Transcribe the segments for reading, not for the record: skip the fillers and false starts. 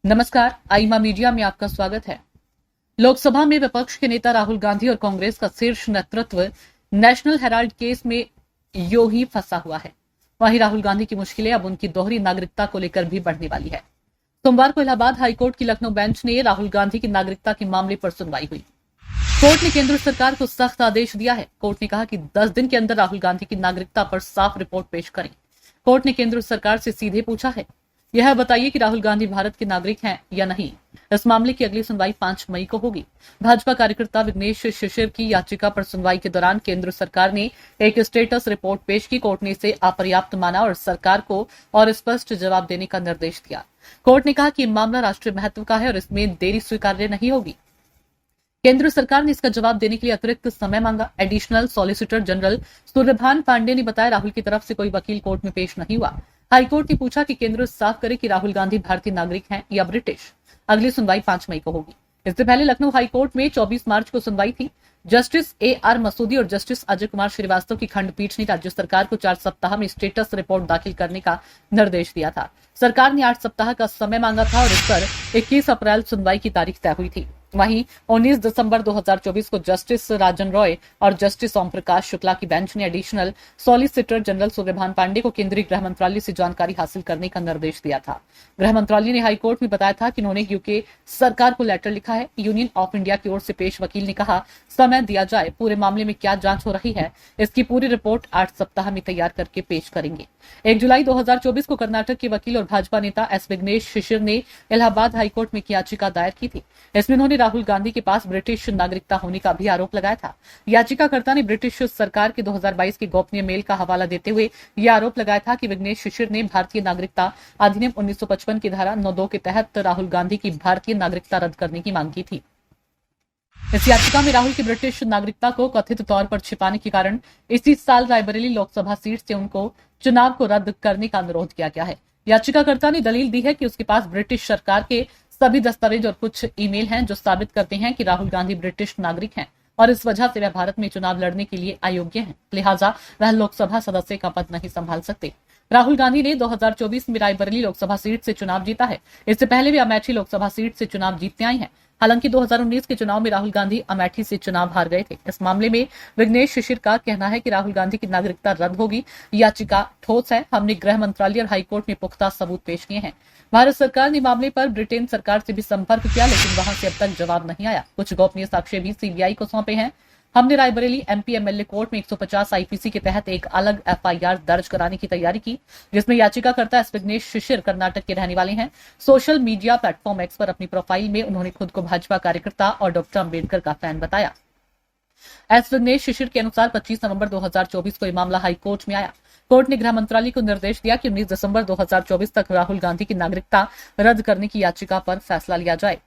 नमस्कार, आईमा मीडिया में आपका स्वागत है। लोकसभा में विपक्ष के नेता राहुल गांधी और कांग्रेस का शीर्ष नेतृत्व नेशनल हेराल्ड केस में यूं ही फंसा हुआ है। वहीं राहुल गांधी की मुश्किलें अब उनकी दोहरी नागरिकता को लेकर भी बढ़ने वाली है। सोमवार को इलाहाबाद हाईकोर्ट की लखनऊ बेंच ने राहुल गांधी की नागरिकता के मामले पर सुनवाई हुई। कोर्ट ने केंद्र सरकार को सख्त आदेश दिया है। कोर्ट ने कहा कि 10 दिन के अंदर राहुल गांधी की नागरिकता पर साफ रिपोर्ट पेश करें। कोर्ट ने केंद्र सरकार से सीधे पूछा है, यह बताइए कि राहुल गांधी भारत के नागरिक हैं या नहीं। इस मामले की अगली सुनवाई 5 मई को होगी। भाजपा कार्यकर्ता विघ्नेश शिशिर की याचिका पर सुनवाई के दौरान केंद्र सरकार ने एक स्टेटस रिपोर्ट पेश की। कोर्ट ने इसे अपर्याप्त माना और सरकार को और स्पष्ट जवाब देने का निर्देश दिया। कोर्ट ने कहा कि मामला राष्ट्रीय महत्व का है और इसमें देरी स्वीकार्य नहीं होगी। केंद्र सरकार ने इसका जवाब देने के लिए अतिरिक्त समय मांगा। Additional solicitor general Suryabhan Pandey ने बताया, राहुल की तरफ से कोई वकील कोर्ट में पेश नहीं हुआ। हाईकोर्ट ने पूछा कि केंद्र साफ करे कि राहुल गांधी भारतीय नागरिक हैं या ब्रिटिश। अगली सुनवाई 5 मई को होगी। इससे पहले लखनऊ हाईकोर्ट में 24 मार्च को सुनवाई थी। जस्टिस AR मसूदी और जस्टिस अजय कुमार श्रीवास्तव की खंडपीठ ने राज्य सरकार को 4 सप्ताह में स्टेटस रिपोर्ट दाखिल करने का निर्देश दिया था। सरकार ने 8 सप्ताह का समय मांगा था और इस पर 21 अप्रैल सुनवाई की तारीख तय हुई थी। वहीं 19 दिसंबर 2024 को जस्टिस राजन रॉय और जस्टिस ओम प्रकाश शुक्ला की बेंच ने additional solicitor general Suryabhan Pandey को केंद्रीय गृह मंत्रालय से जानकारी हासिल करने का निर्देश दिया था। गृह मंत्रालय ने हाईकोर्ट में बताया था कि उन्होंने यूके सरकार को लेटर लिखा है। यूनियन ऑफ इंडिया की ओर से पेश वकील ने कहा, समय दिया जाए, पूरे मामले में क्या जांच हो रही है, इसकी पूरी रिपोर्ट 8 सप्ताह में तैयार करके पेश करेंगे। 1 जुलाई 2024 को कर्नाटक के वकील और भाजपा नेता एस विघ्नेश शिशिर ने इलाहाबाद हाईकोर्ट में एक याचिका दायर की थी। इसमें उन्होंने राहुल गांधी के पास ब्रिटिश नागरिकता होने का भी आरोप लगाया था। याचिकाकर्ता ने ब्रिटिश सरकार के 2022 के गोपनीय मेल का हवाला देते हुए यह आरोप लगाया था कि विघ्नेश शिशिर ने भारतीय नागरिकता अधिनियम 1955 की धारा 9(2) के तहत राहुल गांधी की भारतीय नागरिकता रद्द करने की मांग की थी। इस याचिका में राहुल की ब्रिटिश नागरिकता को कथित तौर पर छिपाने के कारण इसी साल रायबरेली लोकसभा सीट से उनको चुनाव को रद्द करने का अनुरोध किया गया है। याचिकाकर्ता ने दलील दी है कि उसके पास ब्रिटिश सरकार के सभी दस्तावेज और कुछ ईमेल हैं जो साबित करते हैं कि राहुल गांधी ब्रिटिश नागरिक हैं और इस वजह से वह भारत में चुनाव लड़ने के लिए अयोग्य हैं। लिहाजा वह लोकसभा सदस्य का पद नहीं संभाल सकते। राहुल गांधी ने 2024 में रायबरेली लोकसभा सीट से चुनाव जीता है। इससे पहले वे अमेठी लोकसभा सीट से चुनाव जीतते आए हैं। हालांकि 2019 के चुनाव में राहुल गांधी अमेठी से चुनाव हार गए थे। इस मामले में विघ्नेश शिशिर का कहना है कि राहुल गांधी की नागरिकता रद्द होगी। याचिका ठोस है। हमने गृह मंत्रालय और हाईकोर्ट में पुख्ता सबूत पेश किए हैं। भारत सरकार ने मामले पर ब्रिटेन सरकार से भी संपर्क किया, लेकिन वहां से अब तक जवाब नहीं आया। कुछ गोपनीय साक्ष्य भी सीबीआई को सौंपे हैं। हमने रायबरेली MP MLA कोर्ट में 150 IPC के तहत एक अलग FIR दर्ज कराने की तैयारी की, जिसमें याचिकाकर्ता एस विघ्नेश शिशिर कर्नाटक के रहने वाले हैं। सोशल मीडिया प्लेटफॉर्म X पर अपनी प्रोफाइल में उन्होंने खुद को भाजपा कार्यकर्ता और डॉक्टर अम्बेडकर का फैन बताया। एस विघ्नेश शिशिर के अनुसार 25 नवंबर 2024 को यह मामला हाईकोर्ट में आया। कोर्ट ने गृह मंत्रालय को निर्देश दिया कि 19 दिसंबर 2024 तक राहुल गांधी की नागरिकता रद्द करने की याचिका पर फैसला लिया जाए।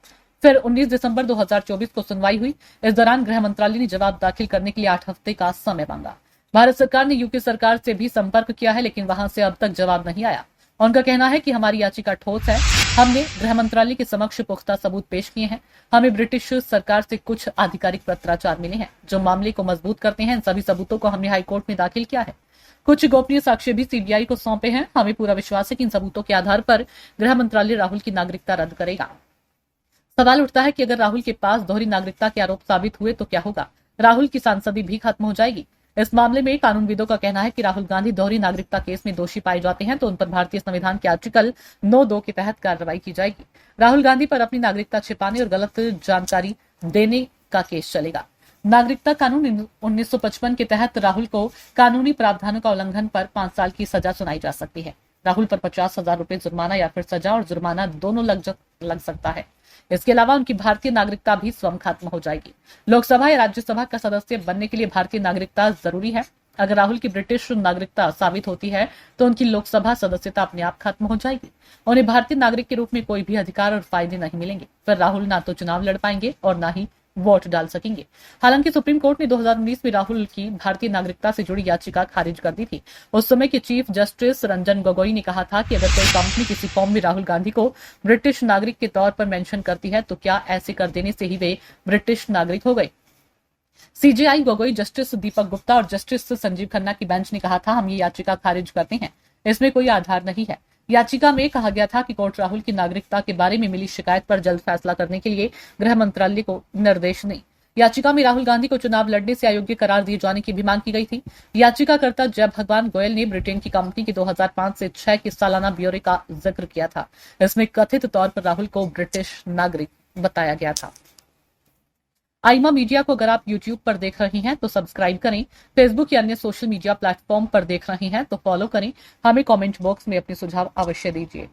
फिर 19 दिसंबर 2024 को सुनवाई हुई। इस दौरान गृह मंत्रालय ने जवाब दाखिल करने के लिए 8 हफ्ते का समय मांगा। भारत सरकार ने यूके सरकार से भी संपर्क किया है, लेकिन वहां से अब तक जवाब नहीं आया। उनका कहना है कि हमारी याचिका ठोस है। हमने गृह मंत्रालय के समक्ष पुख्ता सबूत पेश किए हैं। हमें ब्रिटिश सरकार से कुछ आधिकारिक पत्राचार मिले हैं जो मामले को मजबूत करते हैं। इन सभी सबूतों को हमने हाईकोर्ट में दाखिल किया है। कुछ गोपनीय साक्ष्य भी सीबीआई को सौंपे हैं। हमें पूरा विश्वास है कि इन सबूतों के आधार पर गृह मंत्रालय राहुल की नागरिकता रद्द करेगा। सवाल उठता है कि अगर राहुल के पास दोहरी नागरिकता के आरोप साबित हुए तो क्या होगा? राहुल की सांसदी भी खत्म हो जाएगी। इस मामले में कानूनविदों का कहना है कि राहुल गांधी दोहरी नागरिकता केस में दोषी पाए जाते हैं तो उन पर भारतीय संविधान के आर्टिकल 9(2) के तहत कार्रवाई की जाएगी। राहुल गांधी पर अपनी नागरिकता छिपाने और गलत जानकारी देने का केस चलेगा। नागरिकता कानून 1955 के तहत राहुल को कानूनी प्रावधानों का उल्लंघन पर 5 साल की सजा सुनाई जा सकती है। राहुल पर 50,000 रुपए जुर्माना या फिर सजा और जुर्माना दोनों लग सकता है। इसके अलावा उनकी भारतीय नागरिकता भी स्वयं खत्म हो जाएगी। लोकसभा या राज्यसभा का सदस्य बनने के लिए भारतीय नागरिकता जरूरी है। अगर राहुल की ब्रिटिश नागरिकता साबित होती है तो उनकी लोकसभा सदस्यता अपने आप खत्म हो जाएगी। उन्हें भारतीय नागरिक के रूप में कोई भी अधिकार और फायदे नहीं मिलेंगे। फिर राहुल ना तो चुनाव लड़ पाएंगे और ना ही वोट डाल सकेंगे। हालांकि सुप्रीम कोर्ट ने 2019 में राहुल की भारतीय नागरिकता से जुड़ी याचिका खारिज कर दी थी। उस समय के चीफ जस्टिस रंजन गोगोई ने कहा था कि अगर कोई कंपनी किसी फॉर्म में राहुल गांधी को ब्रिटिश नागरिक के तौर पर मेंशन करती है तो क्या ऐसे कर देने से ही वे ब्रिटिश नागरिक हो गए? सीजेआई गोगोई, जस्टिस दीपक गुप्ता और जस्टिस संजीव खन्ना की बेंच ने कहा था, हम ये याचिका खारिज करते हैं। इसमें कोई आधार नहीं है। याचिका में कहा गया था कि कोर्ट राहुल की नागरिकता के बारे में मिली शिकायत पर जल्द फैसला करने के लिए गृह मंत्रालय को निर्देश दें। याचिका में राहुल गांधी को चुनाव लड़ने से अयोग्य करार दिए जाने की भी मांग की गई थी। याचिकाकर्ता जय भगवान गोयल ने ब्रिटेन की कंपनी की 2005 से 6 की सालाना ब्यौरे का जिक्र किया था। इसमें कथित तौर पर राहुल को ब्रिटिश नागरिक बताया गया था। आईमा मीडिया को अगर आप YouTube पर देख रहे हैं तो सब्सक्राइब करें, फेसबुक या अन्य सोशल मीडिया प्लेटफॉर्म पर देख रहे हैं तो फॉलो करें। हमें कमेंट बॉक्स में अपने सुझाव अवश्य दीजिए।